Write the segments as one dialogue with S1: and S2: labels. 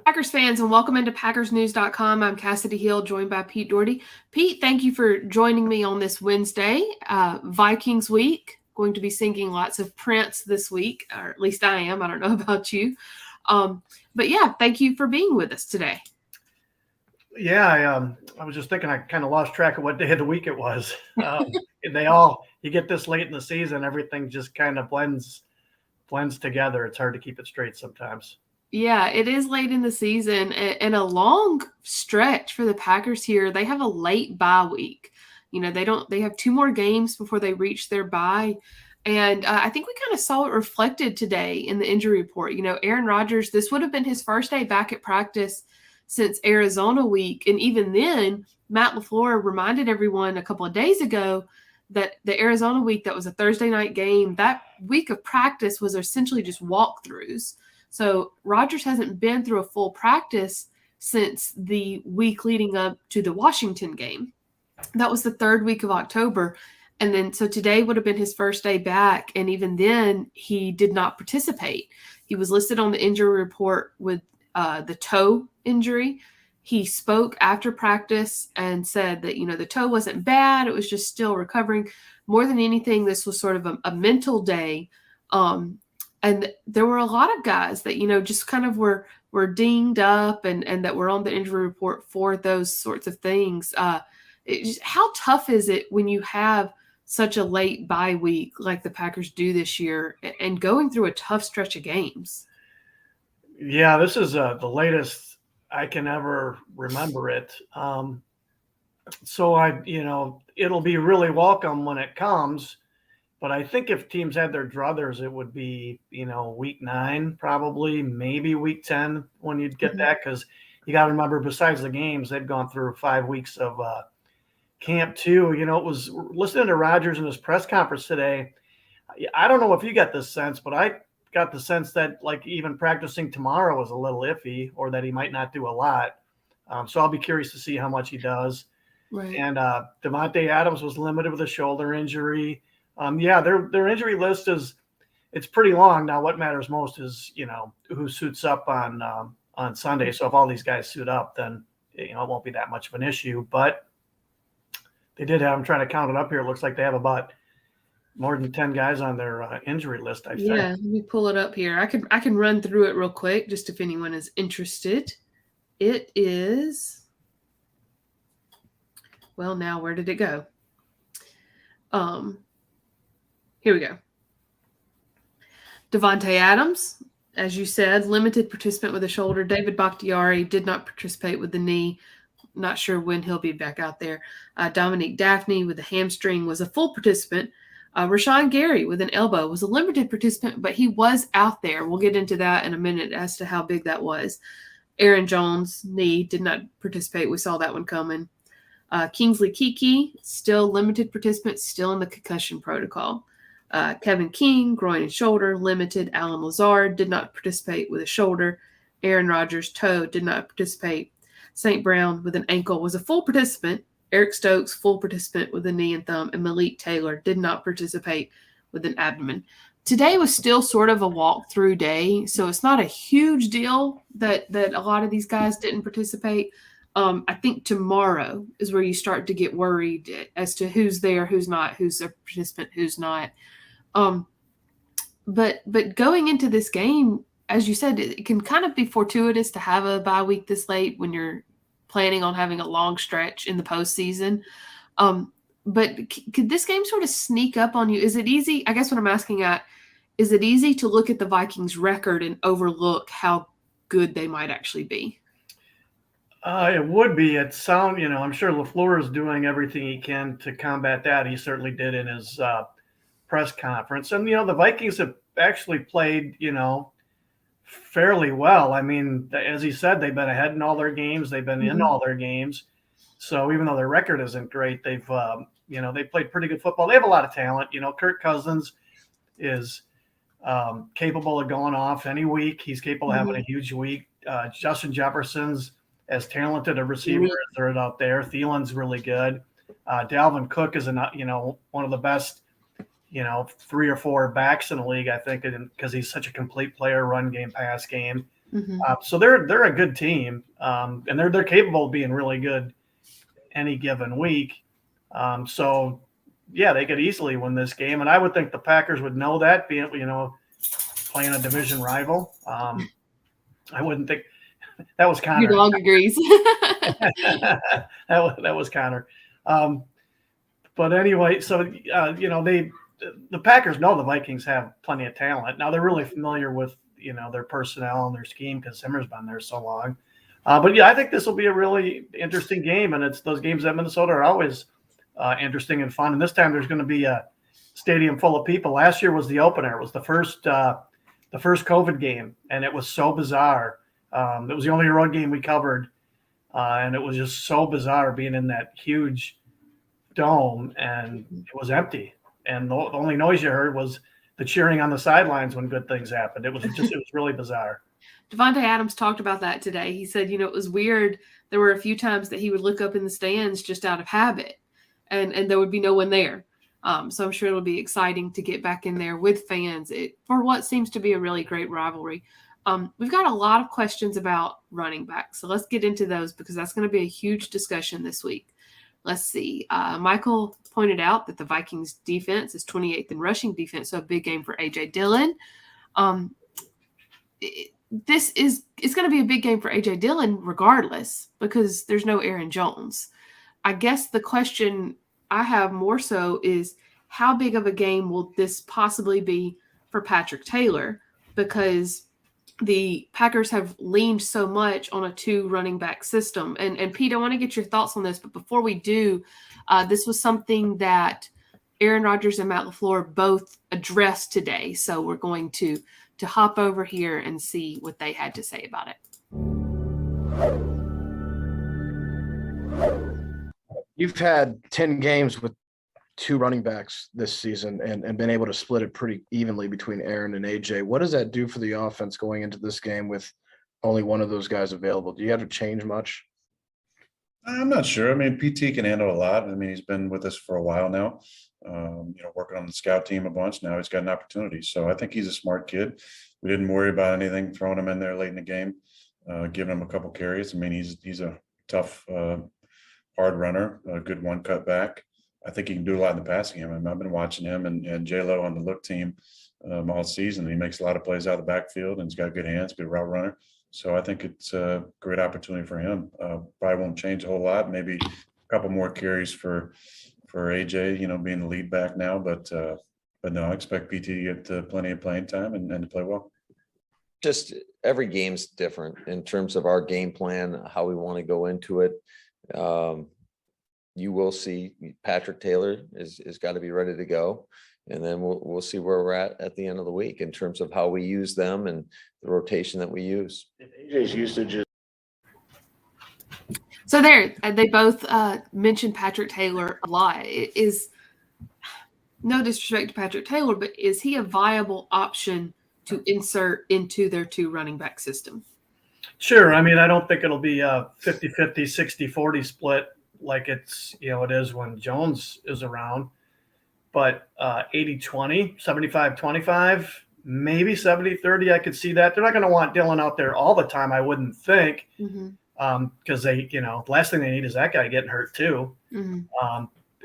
S1: Packers fans, and welcome into PackersNews.com. I'm Kassidy Hill, joined by Pete Dougherty. Pete, thank you for joining me on this Wednesday, Vikings week. Going to be singing lots of Prince this week, or at least I am. I don't know about you. But yeah, thank you for being with us today.
S2: Yeah, I was just thinking I kind of lost track of what day of the week it was. You get this late in the season, everything just kind of blends together. It's hard to keep it straight sometimes.
S1: Yeah, it is late in the season and a long stretch for the Packers here. They have a late bye week. They have two more games before they reach their bye. And I think we kind of saw it reflected today in the injury report. Aaron Rodgers, this would have been his first day back at practice since Arizona week. And even then, Matt LaFleur reminded everyone a couple of days ago that the Arizona week, that was a Thursday night game, that week of practice was essentially just walkthroughs. So Rodgers hasn't been through a full practice since the week leading up to the Washington game. That was the third week of October. And then, so today would have been his first day back. And even then, he did not participate. He was listed on the injury report with the toe injury. He spoke after practice and said that, the toe wasn't bad. It was just still recovering. More than anything, this was sort of a mental day. And there were a lot of guys that, just kind of were dinged up and that were on the injury report for those sorts of things. How tough is it when you have such a late bye week like the Packers do this year and going through a tough stretch of games?
S2: Yeah, this is the latest I can ever remember it. It'll be really welcome when it comes. But I think if teams had their druthers, it would be, week 9, probably, maybe week 10 when you'd get that. Because you got to remember, besides the games, they've gone through 5 weeks of camp too. It was listening to Rodgers in his press conference today. I don't know if you got this sense, but I got the sense that like even practicing tomorrow was a little iffy, or that he might not do a lot. So I'll be curious to see how much he does.
S1: Right.
S2: And Devontae Adams was limited with a shoulder injury. Their injury list it's pretty long. Now, what matters most is who suits up on Sunday. So if all these guys suit up, then it won't be that much of an issue. But they did have. I'm trying to count it up here. It looks like they have about more than 10 guys on their injury list. I think.
S1: Yeah, let me pull it up here. I can run through it real quick, just if anyone is interested. It is. Well, now where did it go? Here we go. Devontae Adams, as you said, limited participant with a shoulder. David Bakhtiari did not participate with the knee. Not sure when he'll be back out there. Dominique Daphne with the hamstring was a full participant. Rashawn Gary with an elbow was a limited participant, but he was out there. We'll get into that in a minute as to how big that was. Aaron Jones, knee, did not participate. We saw that one coming. Kingsley Keke, still limited participant, still in the concussion protocol. Kevin King, groin and shoulder, limited. Alan Lazard did not participate with a shoulder. Aaron Rodgers, toe, did not participate. St. Brown with an ankle was a full participant. Eric Stokes, full participant with a knee and thumb. And Malik Taylor did not participate with an abdomen. Today was still sort of a walkthrough day, so it's not a huge deal that a lot of these guys didn't participate. I think tomorrow is where you start to get worried as to who's there, who's not, who's a participant, who's not. But going into this game, as you said, it can kind of be fortuitous to have a bye week this late when you're planning on having a long stretch in the postseason. But could this game sort of sneak up on you? Is it easy? I guess what I'm asking is it easy to look at the Vikings record and overlook how good they might actually be?
S2: It would be. I'm sure LaFleur is doing everything he can to combat that. He certainly did in his press conference. And, the Vikings have actually played, fairly well. I mean, as he said, they've been ahead in all their games. They've been in all their games. So even though their record isn't great, they've, they played pretty good football. They have a lot of talent. Kirk Cousins is capable of going off any week. He's capable of having a huge week. Justin Jefferson's as talented a receiver as there out there. Thielen's really good. Dalvin Cook is one of the best, 3 or 4 backs in the league, I think, because he's such a complete player, run game, pass game. So they're a good team, and they're capable of being really good any given week. So yeah, they could easily win this game, and I would think the Packers would know that, being playing a division rival. I wouldn't think that was
S1: Your
S2: Connor.
S1: dog agrees.
S2: that was Connor. But anyway, so the Packers know the Vikings have plenty of talent. Now they're really familiar with their personnel and their scheme because Zimmer's been there so long. But yeah, I think this will be a really interesting game, and it's those games at Minnesota are always interesting and fun. And this time there's going to be a stadium full of people. Last year was the opener. It was the first COVID game, and it was so bizarre. It was the only road game we covered, and it was just so bizarre being in that huge dome, and it was empty. And the only noise you heard was the cheering on the sidelines when good things happened. It was really bizarre.
S1: Devontae Adams talked about that today. He said, it was weird. There were a few times that he would look up in the stands just out of habit, and there would be no one there. So I'm sure it'll be exciting to get back in there with fans for what seems to be a really great rivalry. We've got a lot of questions about running backs, so let's get into those because that's going to be a huge discussion this week. Let's see. Michael pointed out that the Vikings defense is 28th in rushing defense, so a big game for A.J. Dillon. It's going to be a big game for A.J. Dillon regardless because there's no Aaron Jones. I guess the question I have more so is how big of a game will this possibly be for Patrick Taylor, because the Packers have leaned so much on a 2 running back system. And Pete, I want to get your thoughts on this, but before we do, this was something that Aaron Rodgers and Matt LaFleur both addressed today. So we're going to hop over here and see what they had to say about it.
S3: You've had 10 games with 2 running backs this season and been able to split it pretty evenly between Aaron and AJ. What does that do for the offense going into this game with only one of those guys available? Do you have to change much?
S4: I'm not sure. I mean, PT can handle a lot. I mean, he's been with us for a while now, working on the scout team a bunch. Now he's got an opportunity. So I think he's a smart kid. We didn't worry about anything, throwing him in there late in the game, giving him a couple carries. I mean, he's a tough, hard runner, a good one cut back. I think he can do a lot in the passing game. I mean, I've been watching him and J-Lo on the look team all season. He makes a lot of plays out of the backfield, and he's got good hands, good route runner. So I think it's a great opportunity for him. Probably won't change a whole lot. Maybe a couple more carries for AJ, being the lead back now. But no, I expect PT to get plenty of playing time and to play well.
S5: Just every game's different in terms of our game plan, how we want to go into it. You will see Patrick Taylor is got to be ready to go. And then we'll see where we're at the end of the week in terms of how we use them and the rotation that we use.
S3: If AJ's usage is
S1: So there, they both mentioned Patrick Taylor a lot. It is no disrespect to Patrick Taylor, but is he a viable option to insert into their 2 running back system?
S2: Sure. I mean, I don't think it'll be a 50-50, 60-40 split like it is when Jones is around. But 80-20, 75-25, maybe 70-30, I could see that. They're not going to want Dillon out there all the time, I wouldn't think, because they, the last thing they need is that guy getting hurt too.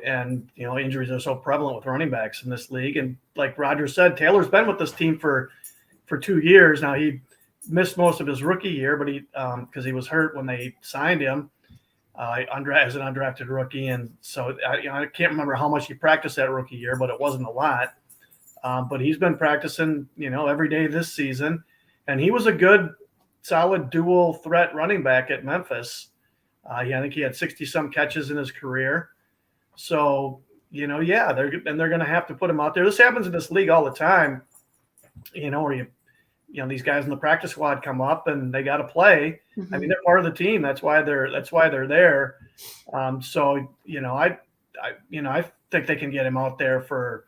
S2: And, injuries are so prevalent with running backs in this league. And like Roger said, Taylor's been with this team for 2 years. Now, he missed most of his rookie year, but because he was hurt when they signed him. As an undrafted rookie, and so I can't remember how much he practiced that rookie year, but it wasn't a lot. But he's been practicing, every day this season, and he was a good, solid dual threat running back at Memphis. I think he had 60-some catches in his career. So they're going to have to put him out there. This happens in this league all the time, where these guys in the practice squad come up and they got to play. I mean, they're part of the team. That's why they're there. So I think they can get him out there for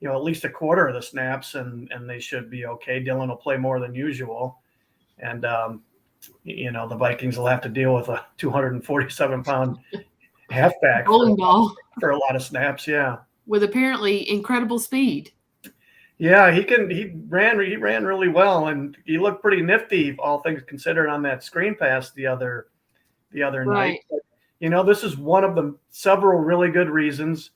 S2: at least a quarter of the snaps, and they should be okay. Dillon will play more than usual, and the Vikings will have to deal with a 247-pound halfback
S1: bowling ball
S2: for a lot of snaps. Yeah,
S1: with apparently incredible speed.
S2: Yeah, he ran really well, and he looked pretty nifty, all things considered, on that screen pass the other night.
S1: Right.
S2: But, this is one of the several really good reasons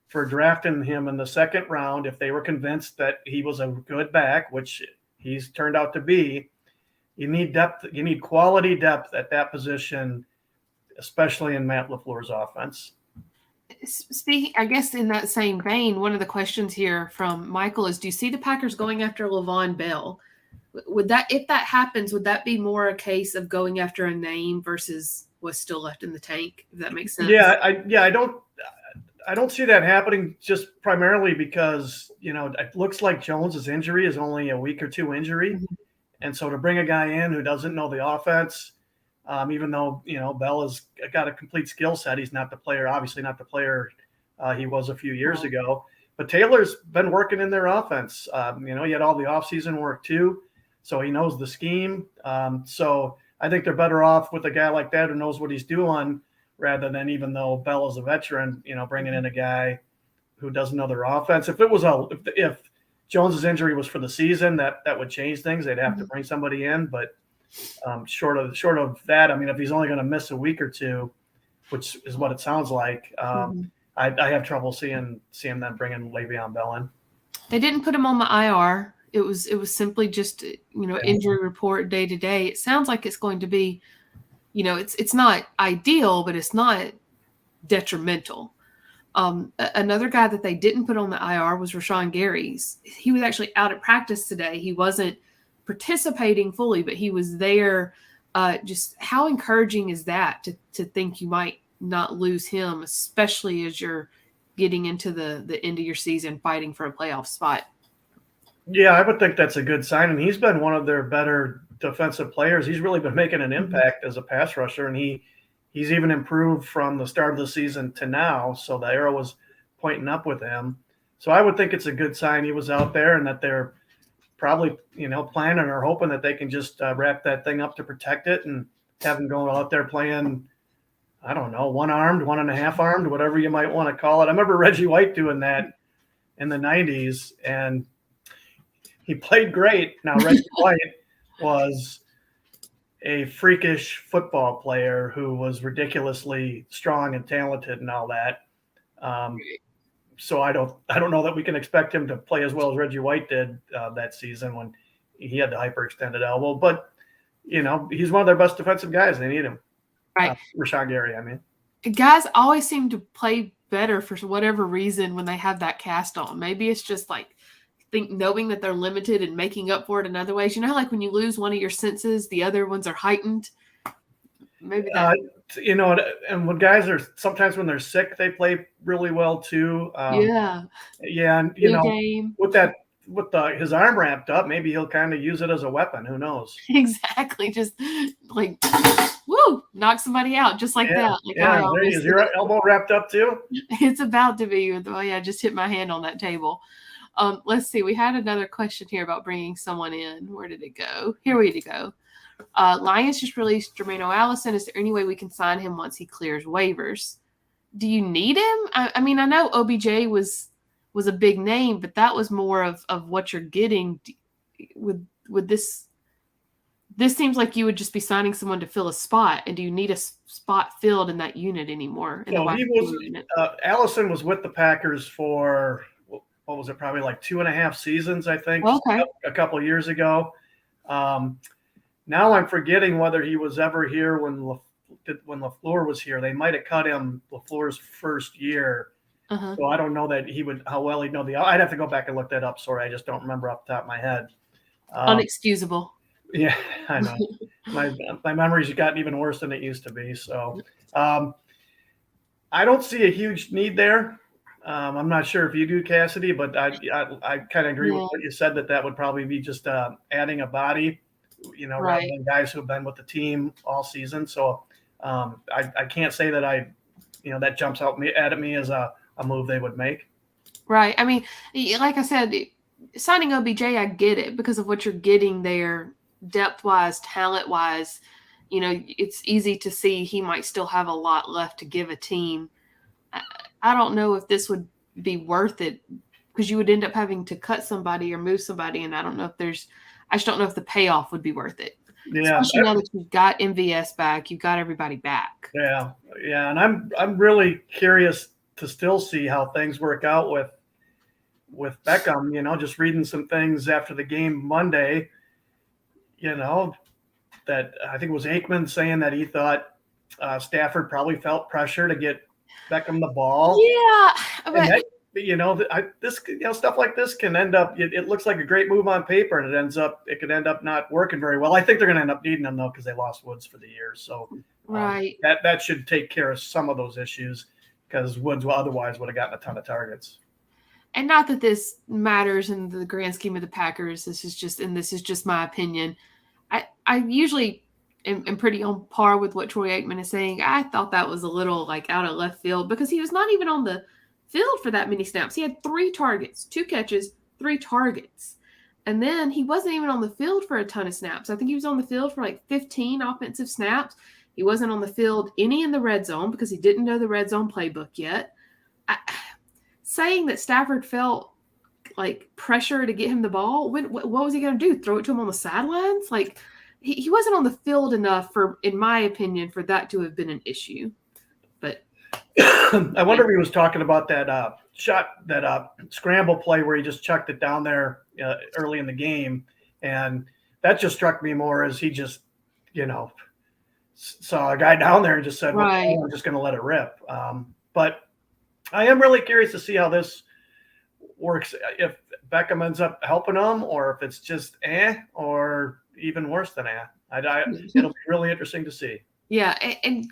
S2: for drafting him in the second round. If they were convinced that he was a good back, which he's turned out to be, you need depth. You need quality depth at that position, especially in Matt LaFleur's offense.
S1: Speaking, I guess in that same vein, one of the questions here from Michael is, do you see the Packers going after Le'Veon Bell? Would that, if that happens, would that be more a case of going after a name versus what's still left in the tank? If that makes sense.
S2: Yeah, I don't see that happening, just primarily because, it looks like Jones's injury is only a week or two injury.
S1: Mhm.
S2: And so to bring a guy in who doesn't know the offense, even though, Bell has got a complete skill set, he's not the player, obviously not the player he was a few years ago. But Taylor's been working in their offense. He had all the offseason work too, so he knows the scheme. So I think they're better off with a guy like that who knows what he's doing, rather than, even though Bell is a veteran, bringing in a guy who doesn't know their offense. If it was if Jones's injury was for the season, that would change things. They'd have to bring somebody in, but short of that, I mean, if he's only going to miss a week or two, which is what it sounds like, I have trouble seeing them bringing Le'Veon Bell in.
S1: They didn't put him on the IR. It was simply just injury report day to day. It sounds like it's going to be, it's not ideal, but it's not detrimental. Another guy that they didn't put on the IR was Rashawn Gary. He was actually out at practice today. He wasn't participating fully, but he was there. Just how encouraging is that to think you might not lose him, especially as you're getting into the end of your season fighting for a playoff spot?
S2: Yeah, I would think that's a good sign. And he's been one of their better defensive players. He's really been making an impact as a pass rusher, and he's even improved from the start of the season to now. So the arrow was pointing up with him. So I would think it's a good sign he was out there, and that they're probably, planning or hoping that they can just wrap that thing up to protect it and have him go out there playing, I don't know, one-armed, one and a half armed, whatever you might want to call it. I remember Reggie White doing that in the 90s, and he played great. Now, Reggie White was a freakish football player who was ridiculously strong and talented and all that. So I don't know that we can expect him to play as well as Reggie White did that season when he had the hyperextended elbow. But, he's one of their best defensive guys. They need him.
S1: Right.
S2: Rashawn Gary, I mean.
S1: Guys always seem to play better for whatever reason when they have that cast on. Maybe it's just knowing that they're limited and making up for it in other ways. Like when you lose one of your senses, the other ones are heightened. Maybe that.
S2: And when guys are, sometimes when they're sick, they play really well too.
S1: Yeah.
S2: And
S1: game.
S2: with his arm wrapped up, maybe he'll kind of use it as a weapon. Who knows?
S1: Exactly. Just woo, knock somebody out just like that.
S2: Is your elbow wrapped up too?
S1: It's about to be. I just hit my hand on that table. Let's see. We had another question here about bringing someone in. Where did it go? Here we go. Lions just released Jermaine Allison. Is there any way we can sign him once he clears waivers? Do you need him? I mean, I know OBJ was a big name, but that was more of what you're getting. With this seems like you would just be signing someone to fill a spot. And do you need a spot filled in that unit anymore?
S2: Allison was with the Packers for, what was it, probably like 2.5 seasons, I think, a couple of years ago. Now I'm forgetting whether he was ever here when LaFleur was here. They might have cut him LaFleur's first year. So I don't know that how well he'd know I'd have to go back and look that up. Sorry, I just don't remember off the top of my head.
S1: Unexcusable.
S2: Yeah, I know. my memory's gotten even worse than it used to be. So I don't see a huge need there. I'm not sure if you do, Kassidy, but I kind of agree with what you said, that would probably be just adding a body, rather than guys who have been with the team all season. So I can't say that that jumps out at me as a move they would make.
S1: Right. I mean, like I said, signing OBJ, I get it because of what you're getting there, depth-wise, talent-wise. It's easy to see he might still have a lot left to give a team. I don't know if this would be worth it because you would end up having to cut somebody or move somebody, and I just don't know if the payoff would be worth it.
S2: Yeah,
S1: Especially now that you've got MVS back, you've got everybody back.
S2: yeah, and I'm really curious to still see how things work out with Beckham. Just reading some things after the game Monday. That I think it was Aikman saying that he thought Stafford probably felt pressure to get Beckham the ball.
S1: Yeah,
S2: And
S1: but
S2: this stuff like this can end up. It looks like a great move on paper, and it could end up not working very well. I think they're going to end up needing him though because they lost Woods for the year. So
S1: right,
S2: that should take care of some of those issues because Woods otherwise would have gotten a ton of targets.
S1: and not that this matters in the grand scheme of the Packers. This is just my opinion. I usually am pretty on par with what Troy Aikman is saying. I thought that was a little like out of left field because he was not even on the field for that many snaps. He had 3 targets, 2 catches, 3 targets. And then he wasn't even on the field for a ton of snaps. I think he was on the field for like 15 offensive snaps. He wasn't on the field any in the red zone because he didn't know the red zone playbook yet. Saying that Stafford felt like pressure to get him the ball, what was he going to do? Throw it to him on the sidelines? Like he wasn't on the field enough in my opinion, for that to have been an issue. But
S2: I wonder if he was talking about that scramble play where he just chucked it down there early in the game, and that just struck me more as he just, saw a guy down there and just said,
S1: right.
S2: "Well, I'm just going to let it rip." But I am really curious to see how this works. If Beckham ends up helping him, or if it's just or even worse than it'll be really interesting to see.
S1: Yeah, and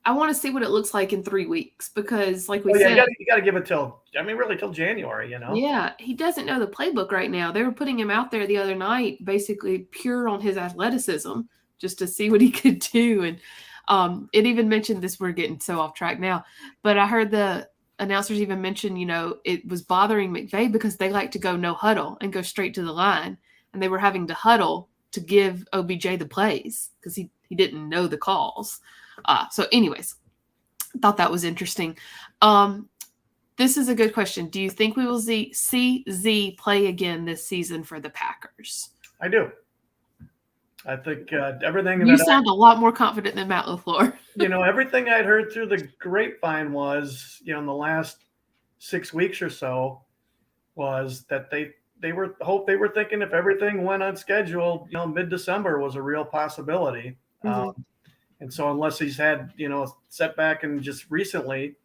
S1: I want to see what it looks like in 3 weeks because, like we said,
S2: you got to give it till January.
S1: Yeah, he doesn't know the playbook right now. They were putting him out there the other night, basically pure on his athleticism, just to see what he could do. And it even mentioned this. We're getting so off track now, but I heard the announcers even mention, it was bothering McVay because they like to go no huddle and go straight to the line, and they were having to huddle to give OBJ the plays because he didn't know the calls. So anyways, thought that was interesting. This is a good question. Do you think we will see Z play again this season for the Packers?
S2: I do. I think everything.
S1: You sound a lot more confident than Matt LaFleur.
S2: Everything I'd heard through the grapevine was, in the last 6 weeks or so, was that they were thinking if everything went on schedule, mid-December was a real possibility.
S1: Mm-hmm.
S2: And so unless he's had, setback and just recently,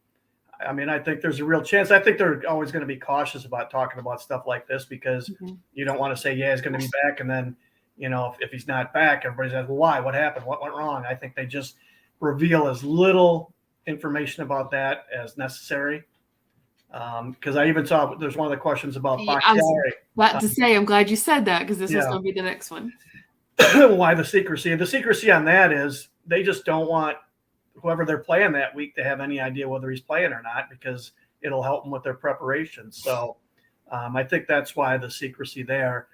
S2: I think there's a real chance. I think they're always going to be cautious about talking about stuff like this because you don't want to say, yeah, he's going to be back. And then, if he's not back, everybody says, well, why? What happened? What went wrong? I think they just reveal as little information about that as necessary. Because I even saw there's one of the questions about Bakhtiari.
S1: To say, I'm glad you said that because this was going to be the next one.
S2: Why the secrecy? And the secrecy on that is they just don't want whoever they're playing that week to have any idea whether he's playing or not because it'll help them with their preparation. So I think that's why the secrecy there.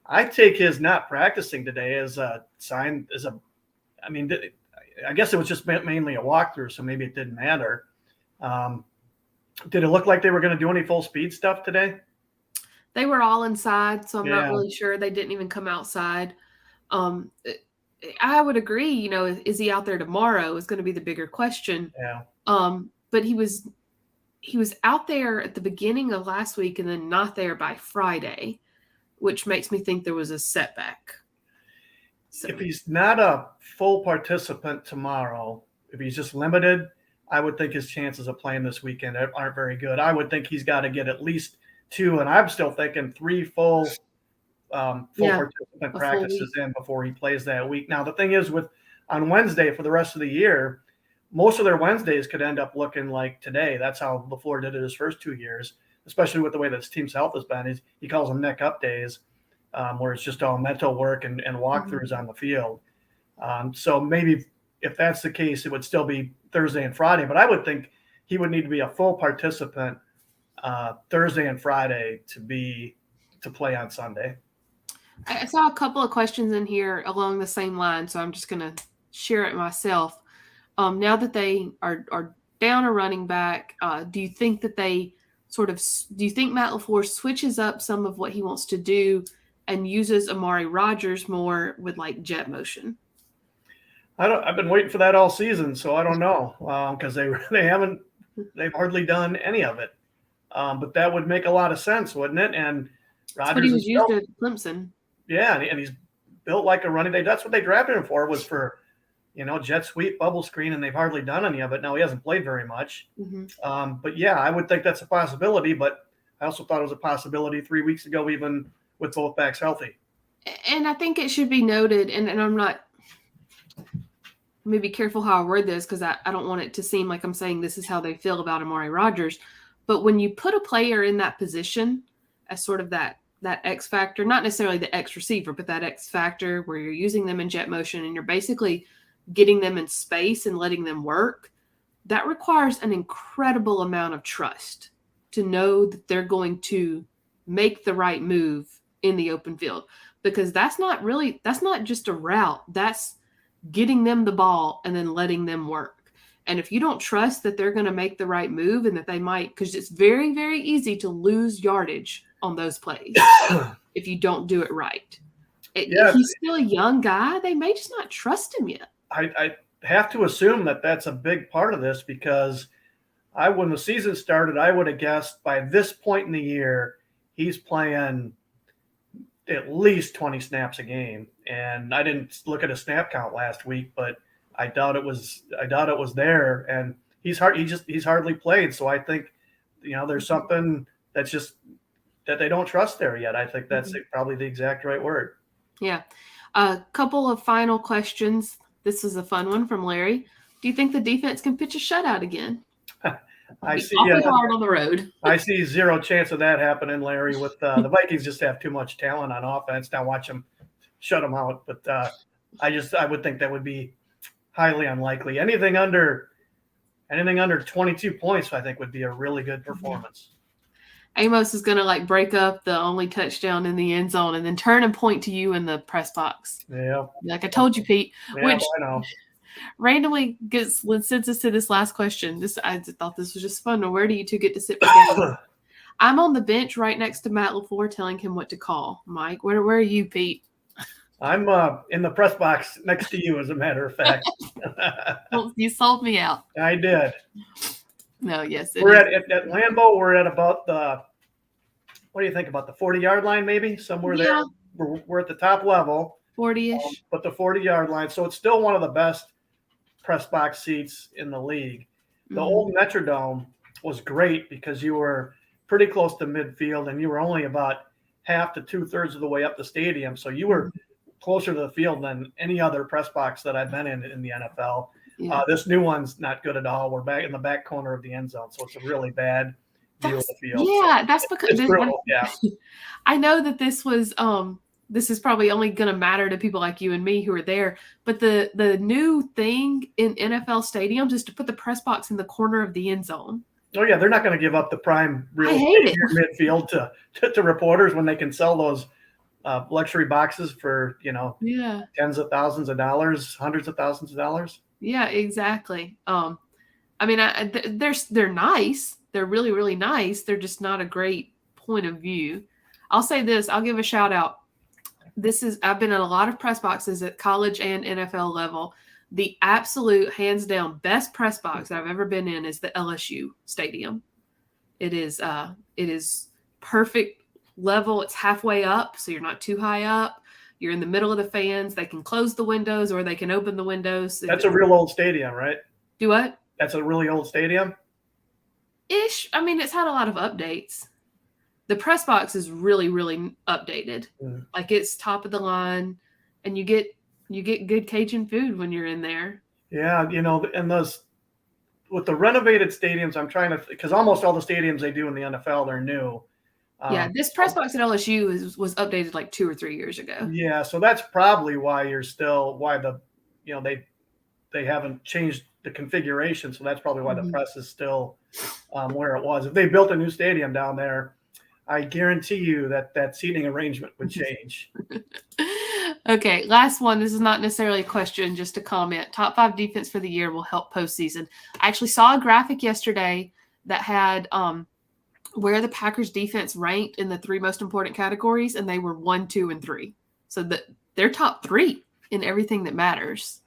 S2: I take his not practicing today as a sign. I guess it was just mainly a walkthrough, so maybe it didn't matter. Did it look like they were going to do any full speed stuff today?
S1: They were all inside, so I'm not really sure. They didn't even come outside. I would agree, is he out there tomorrow is going to be the bigger question.
S2: Yeah.
S1: But he was out there at the beginning of last week and then not there by Friday, which makes me think there was a setback. So.
S2: If he's not a full participant tomorrow, if he's just limited, I would think his chances of playing this weekend aren't very good. I would think he's got to get at least 2, and I'm still thinking 3 full participant practices in before he plays that week. Now, the thing is on Wednesday for the rest of the year, most of their Wednesdays could end up looking like today. That's how LaFleur did it his first 2 years, especially with the way that his team's health has been. He calls them neck up days, where it's just all mental work and walkthroughs on the field. So maybe if that's the case, it would still be Thursday and Friday. But I would think he would need to be a full participant Thursday and Friday to play on Sunday.
S1: I saw a couple of questions in here along the same line, so I'm just going to share it myself. Now that they are down a running back, do you think that they do you think Matt LaFleur switches up some of what he wants to do and uses Amari Rodgers more with like jet motion?
S2: I've been waiting for that all season, so I don't know, because they've hardly done any of it. But that would make a lot of sense, wouldn't it? And
S1: That's what he was used at Clemson.
S2: Yeah, and he's built like a running back. That's what they drafted him for, was for, jet sweep, bubble screen, and they've hardly done any of it. Now, he hasn't played very much. But yeah, I would think that's a possibility, but I also thought it was a possibility 3 weeks ago, even with both backs healthy.
S1: And I think it should be noted, and I'm not, let me be careful how I word this, because I don't want it to seem like I'm saying this is how they feel about Amari Rodgers. But when you put a player in that position as sort of that X factor, not necessarily the X receiver, but that X factor where you're using them in jet motion and you're basically getting them in space and letting them work, that requires an incredible amount of trust to know that they're going to make the right move in the open field, because that's not just a route. That's getting them the ball and then letting them work. And if you don't trust that they're going to make the right move and that they might, because it's very, very easy to lose yardage on those plays if you don't do it right. If he's still a young guy, they may just not trust him yet.
S2: I have to assume that that's a big part of this, because when the season started, I would have guessed by this point in the year, he's playing at least 20 snaps a game. And I didn't look at a snap count last week, but I doubt it was there. And he's hardly played. So I think, there's something that's just that they don't trust there yet. I think that's probably the exact right word.
S1: Yeah. A couple of final questions. This is a fun one from Larry. Do you think the defense can pitch a shutout again?
S2: I see.
S1: Hard on the road.
S2: I see zero chance of that happening, Larry. With the Vikings, just have too much talent on offense. Now watch them shut them out. But I would think that would be highly unlikely. Anything under 22 points, I think, would be a really good performance.
S1: Amos is going to break up the only touchdown in the end zone and then turn and point to you in the press box.
S2: Yeah.
S1: Like I told you, Pete.
S2: Yeah,
S1: which
S2: I know.
S1: Randomly sends us to this last question. I thought this was just fun. Where do you two get to sit together? I'm on the bench right next to Matt LaFleur telling him what to call. Mike, where are you, Pete?
S2: I'm in the press box next to you, as a matter of fact.
S1: Well, you sold me out.
S2: I did.
S1: No, yes.
S2: We're at Lambeau. We're at about what do you think, about the 40-yard line, maybe? Somewhere there. We're at the top level.
S1: 40-ish.
S2: But the 40-yard line. So it's still one of the best press box seats in the league. The old Metrodome was great because you were pretty close to midfield and you were only about half to 2/3 of the way up the stadium. So you were closer to the field than any other press box that I've been in the NFL. Yeah. This new one's not good at all. We're back in the back corner of the end zone. So it's a really bad view of the field.
S1: Yeah,
S2: so
S1: that's because I know that this was this is probably only going to matter to people like you and me who are there. But the new thing in NFL stadiums is to put the press box in the corner of the end zone.
S2: Oh, yeah. They're not going to give up the prime real estate midfield to reporters when they can sell those luxury boxes for, tens of thousands of dollars, hundreds of thousands of dollars.
S1: Yeah, exactly. I mean, they're nice. They're really, really nice. They're just not a great point of view. I'll say this. I'll give a shout out. I've been in a lot of press boxes at college and NFL level. The absolute hands down best press box I've ever been in is the LSU stadium. It is perfect level. It's halfway up, so you're not too high up. You're in the middle of the fans. They can close the windows or they can open the windows.
S2: That's a real old stadium, right?
S1: Do what?
S2: That's a really old stadium?
S1: Ish. I mean, it's had a lot of updates. The press box is really, really updated. Like it's top of the line, and you get good Cajun food when you're in there. Yeah,
S2: and those with the renovated stadiums, I'm trying to, because almost all the stadiums they do in the NFL, they're new.
S1: This press box at LSU was updated like 2 or 3 years ago.
S2: Yeah, so that's probably why they haven't changed the configuration. So that's probably why the press is still where it was. If they built a new stadium down there, I guarantee you that seating arrangement would change.
S1: Okay, last one. This is not necessarily a question, just a comment. Top 5 defense for the year will help postseason. I actually saw a graphic yesterday that had where the Packers defense ranked in the 3 most important categories, and they were 1, 2, and 3. So they're top 3 in everything that matters.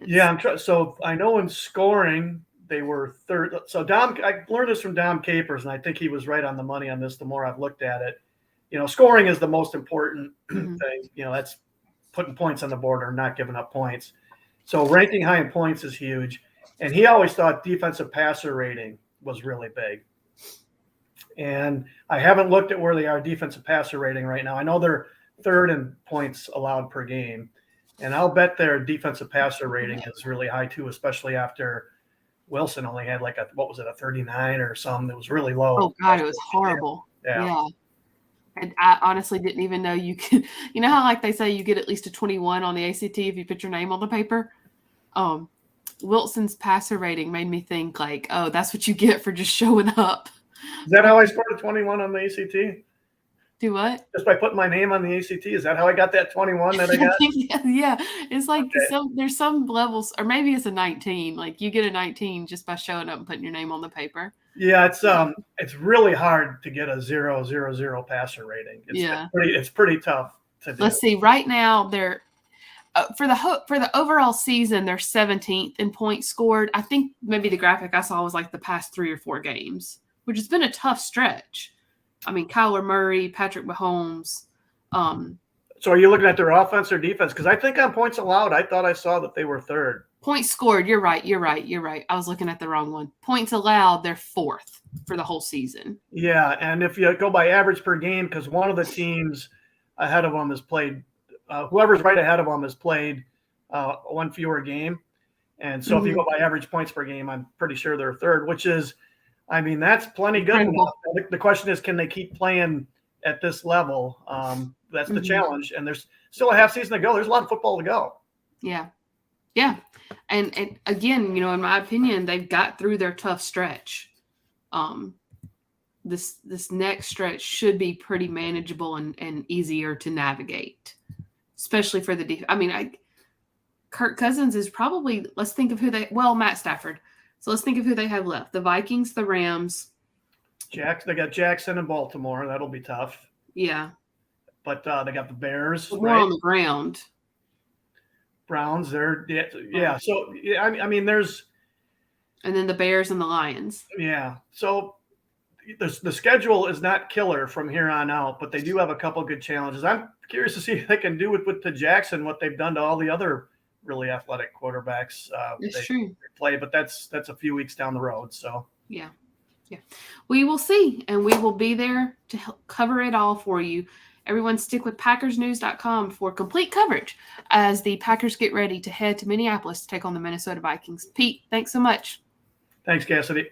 S2: Yeah, so I know in scoring they were third. So I learned this from Dom Capers, and I think he was right on the money on this. The more I've looked at it, scoring is the most important thing. That's putting points on the board or not giving up points. So ranking high in points is huge. And he always thought defensive passer rating was really big. And I haven't looked at where they are defensive passer rating right now. I know they're third in points allowed per game. And I'll bet their defensive passer rating is really high too, especially after Wilson only had like a 39 or something. It was really low.
S1: Oh God, it was horrible. Yeah. And I honestly didn't even know you could, how like they say you get at least a 21 on the ACT if you put your name on the paper? Wilson's passer rating made me think like, oh, that's what you get for just showing up.
S2: Is that how I scored a 21 on the ACT?
S1: Do what?
S2: Just by putting my name on the ACT? Is that how I got that 21 that I got?
S1: Yeah. It's like there's some levels, or maybe it's a 19. Like you get a 19 just by showing up and putting your name on the paper.
S2: Yeah, it's really hard to get a 0.00 passer rating. It's pretty tough to do.
S1: Let's see. Right now, they're for the overall season, they're 17th in points scored. I think maybe the graphic I saw was like the past 3 or 4 games, which has been a tough stretch. I mean, Kyler Murray, Patrick Mahomes.
S2: So are you looking at their offense or defense? Because I think on points allowed, I thought I saw that they were third.
S1: Points scored. You're right. I was looking at the wrong one. Points allowed, they're 4th for the whole season.
S2: Yeah, and if you go by average per game, because one of the teams ahead of them has played, whoever's right ahead of them has played one fewer game. And so if you go by average points per game, I'm pretty sure they're third, which is, I mean, that's plenty good enough. The question is, can they keep playing at this level? That's the challenge. And there's still a half season to go. There's a lot of football to go.
S1: Yeah. Yeah. And again, in my opinion, they've got through their tough stretch. This next stretch should be pretty manageable and easier to navigate, especially for the defense. I mean, Kirk Cousins is probably, let's think of Matt Stafford. So let's think of who they have left. The Vikings, the Rams.
S2: They got Jackson and Baltimore. That'll be tough.
S1: Yeah.
S2: But they got the Bears.
S1: More on the ground.
S2: Browns, yeah. So, I mean, there's.
S1: And then the Bears and the Lions.
S2: Yeah. So the schedule is not killer from here on out, but they do have a couple good challenges. I'm curious to see if they can do with the Jackson what they've done to all the other really athletic quarterbacks they play, but that's a few weeks down the road. So
S1: yeah, we will see, and we will be there to help cover it all for you. Everyone stick with PackersNews.com for complete coverage as the Packers get ready to head to Minneapolis to take on the Minnesota Vikings. Pete, thanks so much.
S2: Thanks, Kassidy.